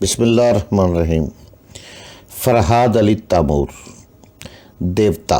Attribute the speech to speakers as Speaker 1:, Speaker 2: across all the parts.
Speaker 1: بسم اللہ الرحمن الرحیم۔ فرحاد علی تیمور، دیوتا،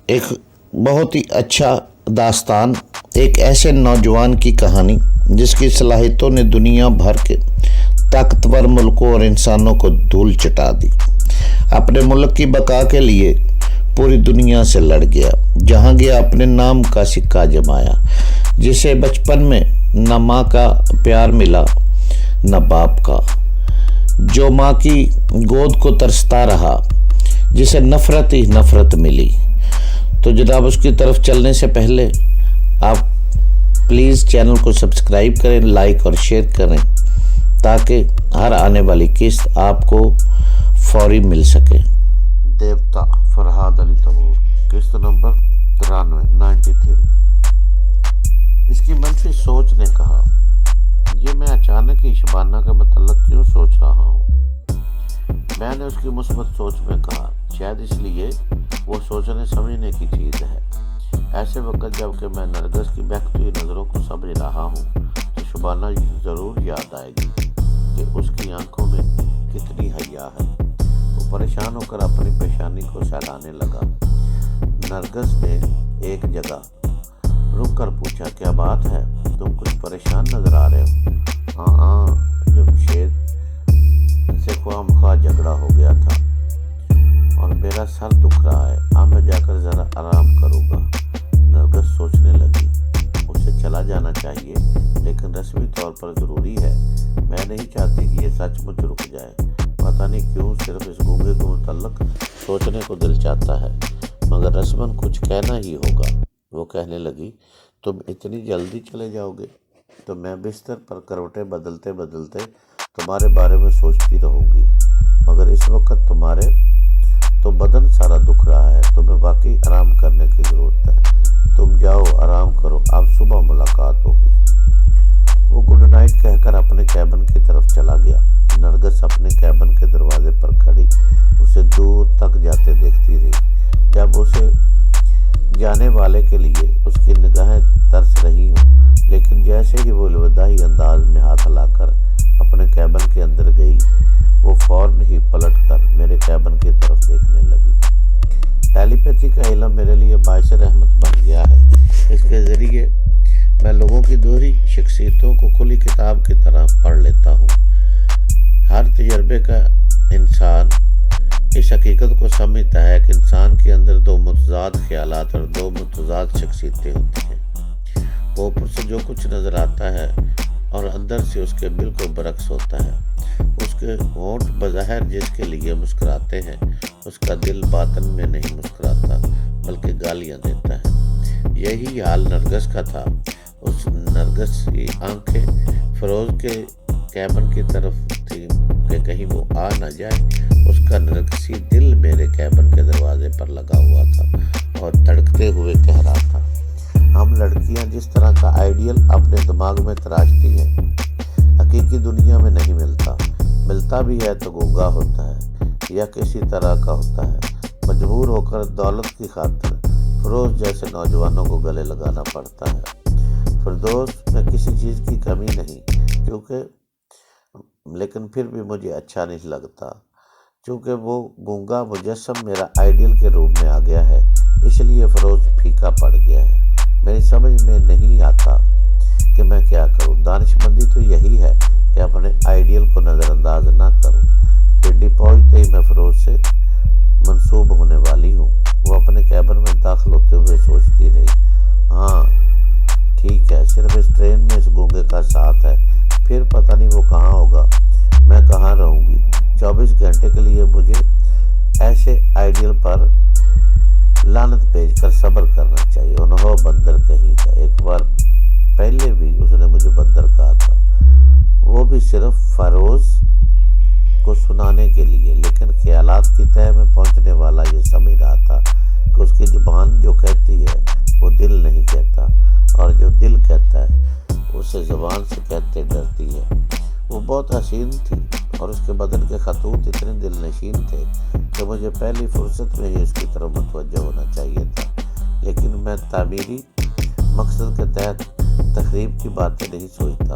Speaker 1: ایک بہت ہی اچھا داستان، ایک ایسے نوجوان کی کہانی جس کی صلاحیتوں نے دنیا بھر کے طاقتور ملکوں اور انسانوں کو دھول چٹا دی۔ اپنے ملک کی بقا کے لیے پوری دنیا سے لڑ گیا، جہاں گیا اپنے نام کا سکہ جمایا۔ جسے بچپن میں نہ ماں کا پیار ملا نہ باپ کا، جو ماں کی گود کو ترستا رہا، جسے نفرت ہی نفرت ملی۔ تو جناب اس کی طرف چلنے سے پہلے آپ پلیز چینل کو سبسکرائب کریں، لائک اور شیئر کریں تاکہ ہر آنے والی قسط آپ کو فوری مل سکے۔ دیوتا، فرحاد علی تیمور، قسط نمبر 93 اس کی منفی سوچ نے کہا، یہ میں اچانک ہی شبانہ کے متعلق کیوں سوچ رہا ہوں؟ میں نے اس کی مثبت سوچ میں کہا، شاید اس لیے وہ سوچنے سمجھنے کی چیز ہے۔ ایسے وقت جب کہ میں نرگس کی بہکتی ہوئی نظروں کو سمجھ رہا ہوں تو شبانہ ضرور یاد آئے گی کہ اس کی آنکھوں میں کتنی حیا ہے۔ وہ پریشان ہو کر اپنی پیشانی کو سہلانے لگا۔ نرگس نے ایک جگہ رک کر پوچھا، کیا بات ہے؟ تم کچھ پریشان نظر آ رہے ہو؟ ہاں، جمشید سے خواہ مخواہ جھگڑا ہو گیا تھا اور میرا سر دکھ رہا ہے۔ اب میں جا کر ذرا آرام کروں گا۔ نرگس سوچنے لگی، اسے چلا جانا چاہیے لیکن رسمی طور پر ضروری ہے۔ میں نہیں چاہتی کہ یہ سچ مچ رک جائے۔ پتہ نہیں کیوں صرف اس گونگے کے متعلق سوچنے کو دل چاہتا ہے، مگر رسماً کچھ کہنا ہی ہوگا۔ وہ کہنے لگی، تم اتنی جلدی چلے جاؤ گے؟ تو میں بستر پر کروٹیں بدلتے بدلتے تمہارے بارے میں سوچتی رہوں گی، مگر اس وقت تمہارے تو بدن سارا دکھ رہا ہے، تمہیں واقعی آرام کرنے کی ضرورت ہے۔ تم جاؤ، آرام کرو، اب صبح ملاقات ہوگی۔ وہ گڈ نائٹ کہہ کر اپنے کیبن کی طرف چلا گیا۔ نرگس اپنے کیبن کے دروازے پر کھڑی اسے دور تک جاتے دیکھتی رہی۔ جب اسے جانے والے کے لیے اس کی نگاہیں ترس رہی ہوں، لیکن جیسے ہی وہ الوداعی انداز میں ہاتھ ہلا کر اپنے کیبن کے اندر گئی، وہ فوراً ہی پلٹ کر میرے کیبن کی طرف دیکھنے لگی۔ ٹیلی پیتھی کا علم میرے لیے باعث رحمت بن گیا ہے۔ اس کے ذریعے میں لوگوں کی دوہری شخصیتوں کو کھلی کتاب کی طرح پڑھ لیتا ہوں۔ ہر تجربے کا انسان اس حقیقت کو سمجھتا ہے کہ انسان کے اندر دو متضاد خیالات اور دو متضاد شخصیتیں ہوتی ہیں۔ وہ اوپر سے جو کچھ نظر آتا ہے اور اندر سے اس کے بالکل برعکس ہوتا ہے۔ اس کے ہونٹ بظاہر جس کے لیے مسکراتے ہیں، اس کا دل باطن میں نہیں مسکراتا بلکہ گالیاں دیتا ہے۔ یہی حال نرگس کا تھا۔ اس نرگس کی آنکھیں فیروز کے کیبن کی طرف تھی کہ کہیں وہ آ نہ جائے۔ اس کا نرگسی دل میرے کیبن کے دروازے پر لگا ہوا تھا اور دھڑکتے ہوئے کہہ رہا تھا، ہم لڑکیاں جس طرح کا آئیڈیل اپنے دماغ میں تراشتی ہیں، حقیقی دنیا میں نہیں ملتا۔ ملتا بھی ہے تو گونگا ہوتا ہے یا کسی طرح کا ہوتا ہے۔ مجبور ہو کر دولت کی خاطر فیروز جیسے نوجوانوں کو گلے لگانا پڑتا ہے۔ فردوس میں کسی چیز کی کمی نہیں، لیکن پھر بھی مجھے اچھا نہیں لگتا، چونکہ وہ گونگا مجسم میرا آئیڈیل کے روپ میں آ گیا ہے، اس لیے فیروز پھیکا پڑ گیا ہے۔ میری سمجھ میں نہیں آتا کہ میں کیا کروں۔ دانش مندی تو یہی ہے کہ اپنے آئیڈیل کو نظر انداز نہ کروں۔ پنڈی پہنچتے ہی میں فیروز سے منسوب ہونے والی ہوں۔ وہ اپنے کیبن میں داخل ہوتے ہوئے سوچتی رہی، ہاں ٹھیک ہے، صرف اس ٹرین میں اس گونگے کا ساتھ ہے، پھر پتہ نہیں وہ کہاں ہوگا، میں کہاں رہوں گی۔ 24 گھنٹے کے لیے مجھے ایسے آئیڈیل پر لعنت بھیج کر صبر کرنا چاہیے۔ انہو بندر کہیں کا، ایک بار پہلے بھی اس نے مجھے بندر کہا تھا، وہ بھی صرف فیروز کو سنانے کے لیے، لیکن خیالات کی تہہ میں پہنچنے والا یہ سمجھ رہا تھا کہ اس کی زبان جو کہتی ہے وہ دل نہیں کہتا، اور جو دل کہتا ہے اسے زبان سے کہتے ڈرتی ہے۔ وہ بہت حسین تھی اور اس کے بدن کے خطوط اتنے دل نشین تھے کہ مجھے پہلی فرصت میں ہی اس کی طرف متوجہ ہونا چاہیے تھا، لیکن میں تعمیری مقصد کے تحت تقریب کی باتیں نہیں سوچتا۔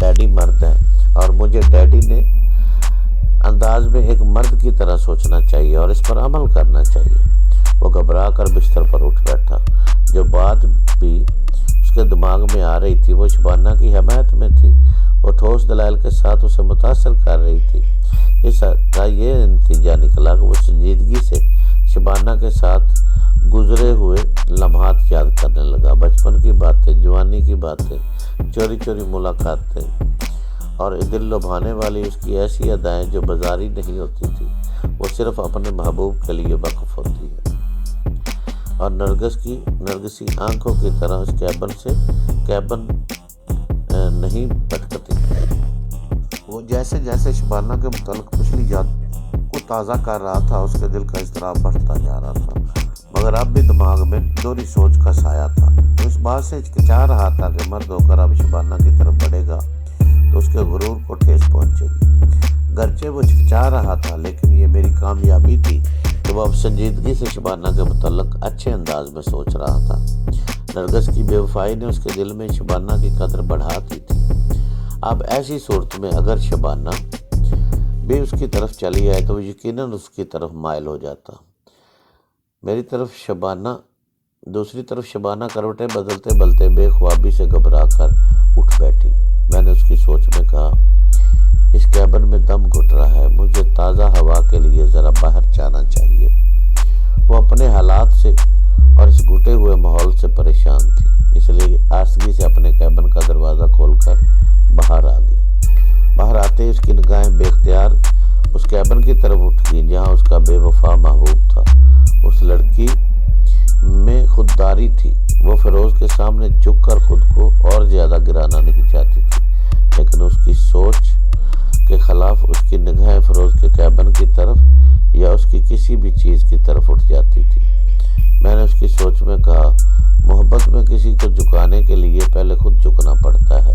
Speaker 1: ڈیڈی مرد ہیں، اور مجھے ڈیڈی نے انداز میں ایک مرد کی طرح سوچنا چاہیے اور اس پر عمل کرنا چاہیے۔ وہ گھبرا کر بستر پر اٹھ بیٹھا۔ جو بات بھی اس کے دماغ میں آ رہی تھی وہ شبانہ کی حمایت میں تھی۔ وہ ٹھوس دلائل کے ساتھ اسے متاثر کر رہی تھی۔ اس کا یہ نتیجہ نکلا کہ وہ سنجیدگی سے شبانہ کے ساتھ گزرے ہوئے لمحات یاد کرنے لگا، بچپن کی باتیں، جوانی کی باتیں، چوری چوری ملاقاتیں اور دل لبھانے والی اس کی ایسی ادائیں جو بازاری نہیں ہوتی تھی، وہ صرف اپنے محبوب کے لیے وقف ہوتی ہے۔ اور نرگسی آنکھوں کی طرح اس کیبن نہیں بھٹکتی۔ وہ جیسے جیسے شبانہ کے متعلق پچھلی یاد کو تازہ کر رہا تھا اس کے دل کا اضطراب بڑھتا جا رہا تھا، مگر اب بھی دماغ میں دوہری سوچ کا سایہ تھا۔ وہ اس بات سے ہچکچا رہا تھا کہ مرد ہو کر اب شبانہ کی طرف بڑھے گا تو اس کے غرور کو ٹھیس پہنچے گی۔ گرچہ وہ ہچکچا رہا تھا لیکن یہ میری کامیابی تھی کہ وہ اب سنجیدگی سے شبانہ کے متعلق اچھے انداز میں سوچ رہا تھا۔ نرگس کی بے وفائی نے اس کے دل میں شبانہ کی قدر بڑھا دی تھی۔ اب ایسی صورت میں اگر شبانہ بھی اس کی طرف چلی آئے تو وہ یقیناً اس کی طرف مائل ہو جاتا۔ دوسری طرف شبانہ کروٹیں بدلتے بدلتے بے خوابی سے گھبرا کر اٹھ بیٹھی۔ میں نے اس کی سوچ میں کہا، اس کیبن میں دم گھٹ رہا ہے، مجھے تازہ ہوا کے لیے ذرا باہر جانا چاہیے۔ وہ اپنے حالات سے اور اس گھٹے ہوئے ماحول سے پریشان تھی، اس لیے آہستگی سے اپنے کیبن کا دروازہ کھول کر باہر آ گئی۔ باہر آتے اس کی نگاہیں بے اختیار اس کیبن کی طرف اٹھ گئیں جہاں اس کا بے وفا محبوب تھا۔ اس لڑکی میں خودداری تھی۔ وہ فیروز کے سامنے جھک کر خود کو اور زیادہ گرانا نہیں چاہتی تھی، لیکن اس کی سوچ کے خلاف اس کی نگاہیں فیروز کے کیبن کی طرف یا اس کی کسی بھی چیز کی طرف اٹھ جاتی تھی۔ میں نے اس کی سوچ میں کہا، محبت میں کسی کو جھکانے کے لیے پہلے خود جھکنا پڑتا ہے۔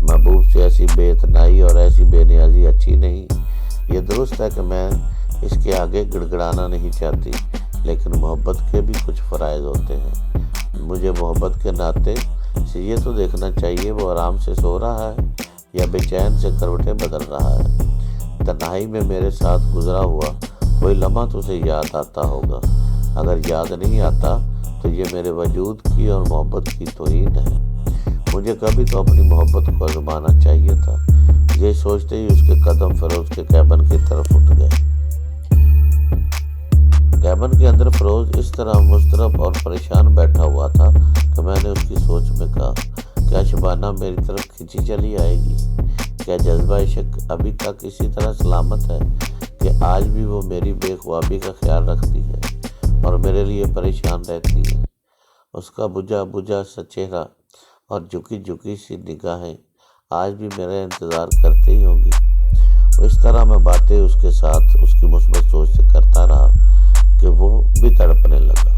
Speaker 1: محبوب سے ایسی بے اتنائی اور ایسی بے نیازی اچھی نہیں۔ یہ درست ہے کہ میں اس کے آگے گڑگڑانا نہیں چاہتی، لیکن محبت کے بھی کچھ فرائض ہوتے ہیں۔ مجھے محبت کے ناطے سے یہ تو دیکھنا چاہیے وہ آرام سے سو رہا ہے یا بے چین سے کروٹیں بدل رہا ہے۔ تنہائی میں میرے ساتھ گزرا ہوا کوئی لمحہ تو اسے یاد آتا ہوگا۔ اگر یاد نہیں آتا تو یہ میرے وجود کی اور محبت کی توہین ہے۔ مجھے کبھی تو اپنی محبت کو آزمانا چاہیے تھا۔ یہ سوچتے ہی اس کے قدم فیروز کے کیبن کی طرف اٹھ گئے۔ کیبن کے اندر فیروز اس طرح مضطرب اور پریشان بیٹھا ہوا تھا کہ میں نے اس کی سوچ میں کہا، کیا شبانہ میری طرف کھینچی چلی آئے گی؟ کیا جذبہ عشق ابھی تک اسی طرح سلامت ہے کہ آج بھی وہ میری بے خوابی کا خیال رکھتی ہے اور میرے لیے پریشان رہتی ہے؟ اس کا بجھا بجھا سا چہرہ اور جھکی جھکی سی نگاہیں آج بھی میرا انتظار کرتی ہی ہوں گی۔ اس طرح میں باتیں اس کے ساتھ اس کی مثبت سوچ سے کرتا رہا کہ وہ بھی تڑپنے لگا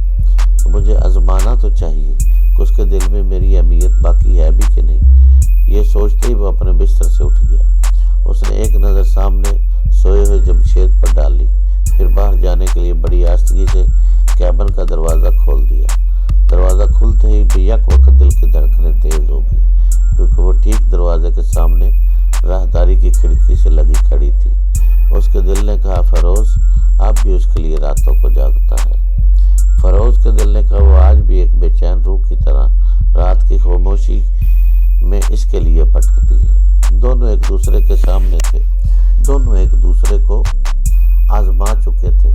Speaker 1: کہ مجھے آزمانا تو چاہیے کہ اس کے دل میں میری اہمیت باقی ہے بھی کہ نہیں۔ یہ سوچتے ہی وہ اپنے بستر سے اٹھ گیا۔ اس نے ایک نظر سامنے سوئے ہوئے جمشید پر ڈالی، پھر باہر جانے کے لیے بڑی آہستگی سے کیبن کا دروازہ کھول دیا۔ دروازہ کھلتے ہی بھی یک وقت دل کی دھڑکنیں تیز ہو گئی، کیونکہ وہ ٹھیک دروازے کے سامنے راہداری کی کھڑکی سے لگی کھڑی تھی۔ اس کے دل نے کہا، فیروز اب بھی اس کے لیے راتوں کو جاگتا ہے۔ فیروز کے دل نے کہا، وہ آج بھی ایک بے چین روح کی طرح رات کی خاموشی میں اس کے لیے بھٹکتی ہے۔ دونوں ایک دوسرے کے سامنے تھے، دونوں ایک دوسرے کو آزما چکے تھے۔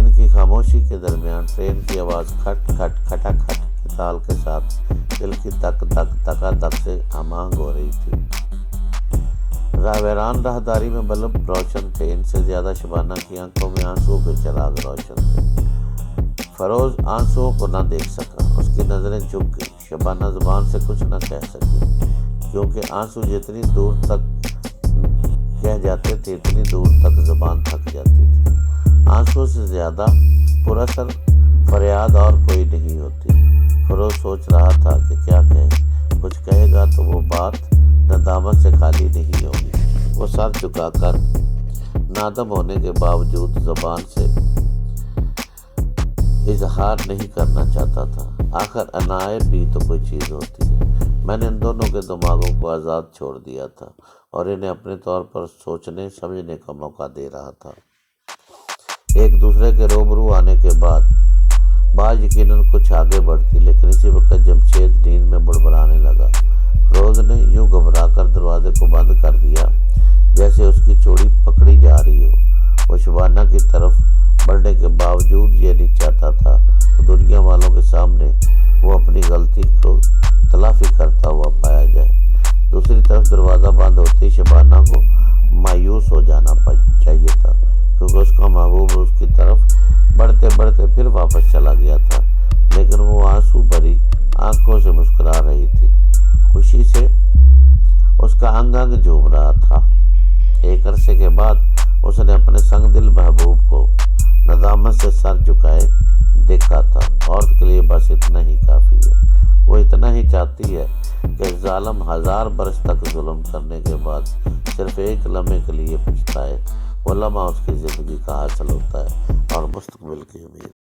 Speaker 1: ان کی خاموشی کے درمیان ٹرین کی آواز کھٹ کھٹ کھٹا کھٹ کے تال کے ساتھ دل کی دک دک دکا دک سے ہمانگ ہو رہی تھی۔ ویران راہداری میں بلب روشن تھے، ان سے زیادہ شبانہ کی آنکھوں میں آنسو کے چراغ روشن تھے۔ فیروز آنسوؤں کو نہ دیکھ سکا، اس کی نظریں جھک گئی۔ شبانہ زبان سے کچھ نہ کہہ سکی، کیونکہ آنسو جتنی دور تک کہہ جاتے تھے اتنی دور تک زبان تھک جاتی تھی۔ آنسو سے زیادہ پر اثر فریاد اور کوئی نہیں ہوتی۔ فیروز سوچ رہا تھا کہ کیا کہے، کچھ کہے گا تو وہ بات ندامت سے خالی نہیں ہوگی۔ وہ سر جھکا کر نادم ہونے کے باوجود زبان سے اظہار نہیں کرنا چاہتا تھا۔ آخر عنایت بھی تو کوئی چیز ہوتی ہے۔ میں نے ان دونوں کے دماغوں کو آزاد چھوڑ دیا تھا اور انہیں اپنے طور پر سوچنے سمجھنے کا موقع دے رہا تھا۔ ایک دوسرے کے روبرو آنے کے بعد بات یقیناً کچھ آگے بڑھتی، لیکن اسی وقت جمشید نیند میں بڑبڑانے لگا۔ فیروز نے یوں گھبرا کر دروازے کو بند کر دیا جیسے اس کی چوڑی پکڑی جا رہی ہو۔ وہ شبانہ کی طرف بڑھنے کے باوجود یہ نہیں چاہتا تھا کہ دنیا والوں کے سامنے وہ اپنی غلطی کو تلافی کرتا ہوا پایا جائے۔ دوسری طرف دروازہ بند ہوتے ہی شبانہ کو مایوس ہو جانا چاہیے تھا، کیونکہ اس کا محبوب اس کی طرف بڑھتے بڑھتے پھر واپس چلا گیا تھا، لیکن وہ آنسو بھری آنکھوں سے مسکرا رہی تھی۔ خوشی سے اس کا انگ انگ جھوم رہا تھا۔ ایک عرصے کے بعد اس نے اپنے سنگ دل محبوب کو ندامت سے سر جھکائے دیکھا تھا۔ عورت کے لیے بس اتنا ہی کافی ہے۔ وہ اتنا ہی چاہتی ہے کہ ظالم 1000 برس تک ظلم کرنے کے بعد صرف ایک لمحے کے لیے پچھتائے۔ وہ لمحہ اس کی زندگی کا حاصل ہوتا ہے اور مستقبل کی امید۔